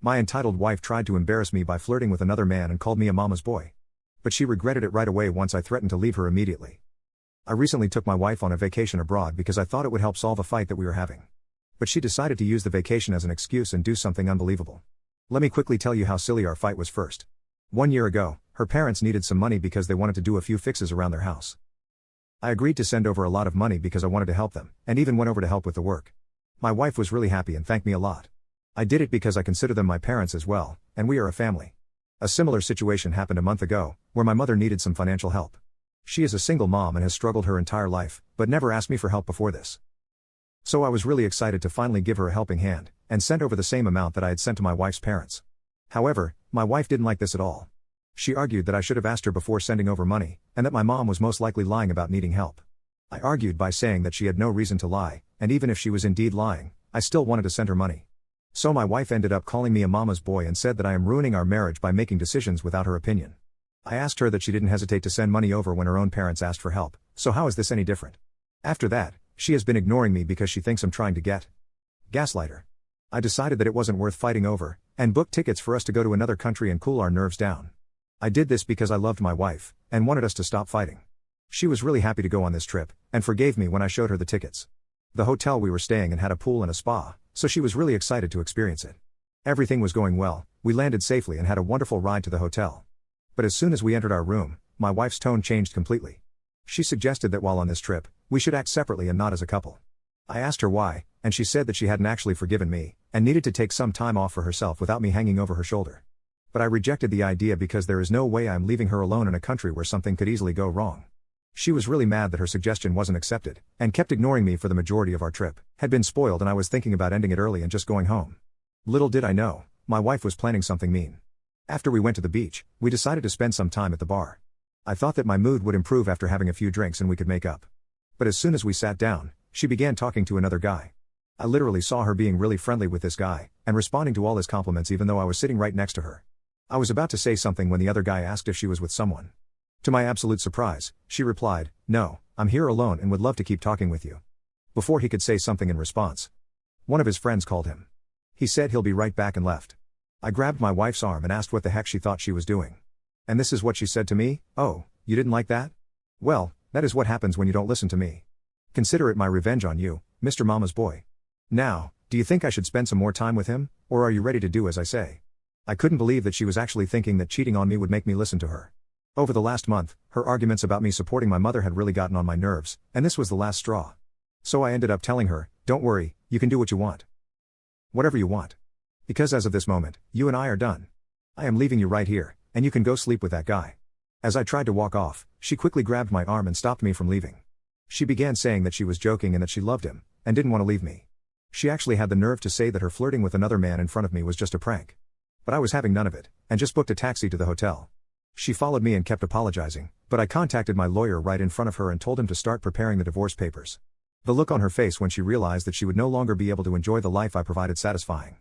My entitled wife tried to embarrass me by flirting with another man and called me a mama's boy. But she regretted it right away once I threatened to leave her immediately. I recently took my wife on a vacation abroad because I thought it would help solve a fight that we were having. But she decided to use the vacation as an excuse and do something unbelievable. Let me quickly tell you how silly our fight was first. 1 year ago, her parents needed some money because they wanted to do a few fixes around their house. I agreed to send over a lot of money because I wanted to help them, and even went over to help with the work. My wife was really happy and thanked me a lot. I did it because I consider them my parents as well, and we are a family. A similar situation happened a month ago, where my mother needed some financial help. She is a single mom and has struggled her entire life, but never asked me for help before this. So I was really excited to finally give her a helping hand, and sent over the same amount that I had sent to my wife's parents. However, my wife didn't like this at all. She argued that I should have asked her before sending over money, and that my mom was most likely lying about needing help. I argued by saying that she had no reason to lie, and even if she was indeed lying, I still wanted to send her money. So my wife ended up calling me a mama's boy and said that I am ruining our marriage by making decisions without her opinion. I asked her that she didn't hesitate to send money over when her own parents asked for help, so how is this any different? After that, she has been ignoring me because she thinks I'm trying to gaslight her. I decided that it wasn't worth fighting over, and booked tickets for us to go to another country and cool our nerves down. I did this because I loved my wife, and wanted us to stop fighting. She was really happy to go on this trip, and forgave me when I showed her the tickets. The hotel we were staying in had a pool and a spa, so she was really excited to experience it. Everything was going well, we landed safely and had a wonderful ride to the hotel. But as soon as we entered our room, my wife's tone changed completely. She suggested that while on this trip, we should act separately and not as a couple. I asked her why, and she said that she hadn't actually forgiven me, and needed to take some time off for herself without me hanging over her shoulder. But I rejected the idea because there is no way I'm leaving her alone in a country where something could easily go wrong. She was really mad that her suggestion wasn't accepted, and kept ignoring me for the majority of our trip. Had been spoiled and I was thinking about ending it early and just going home. Little did I know, my wife was planning something mean. After we went to the beach, we decided to spend some time at the bar. I thought that my mood would improve after having a few drinks and we could make up. But as soon as we sat down, she began talking to another guy. I literally saw her being really friendly with this guy, and responding to all his compliments even though I was sitting right next to her. I was about to say something when the other guy asked if she was with someone. To my absolute surprise, she replied, "No, I'm here alone and would love to keep talking with you." Before he could say something in response, one of his friends called him. He said he'll be right back and left. I grabbed my wife's arm and asked what the heck she thought she was doing. And this is what she said to me: "Oh, you didn't like that? Well, that is what happens when you don't listen to me. Consider it my revenge on you, Mr. Mama's boy. Now, do you think I should spend some more time with him, or are you ready to do as I say?" I couldn't believe that she was actually thinking that cheating on me would make me listen to her. Over the last month, her arguments about me supporting my mother had really gotten on my nerves, and this was the last straw. So I ended up telling her, "Don't worry, you can do what you want. Whatever you want. Because as of this moment, you and I are done. I am leaving you right here, and you can go sleep with that guy." As I tried to walk off, she quickly grabbed my arm and stopped me from leaving. She began saying that she was joking and that she loved him, and didn't want to leave me. She actually had the nerve to say that her flirting with another man in front of me was just a prank. But I was having none of it, and just booked a taxi to the hotel. She followed me and kept apologizing, but I contacted my lawyer right in front of her and told him to start preparing the divorce papers. The look on her face when she realized that she would no longer be able to enjoy the life I provided satisfying.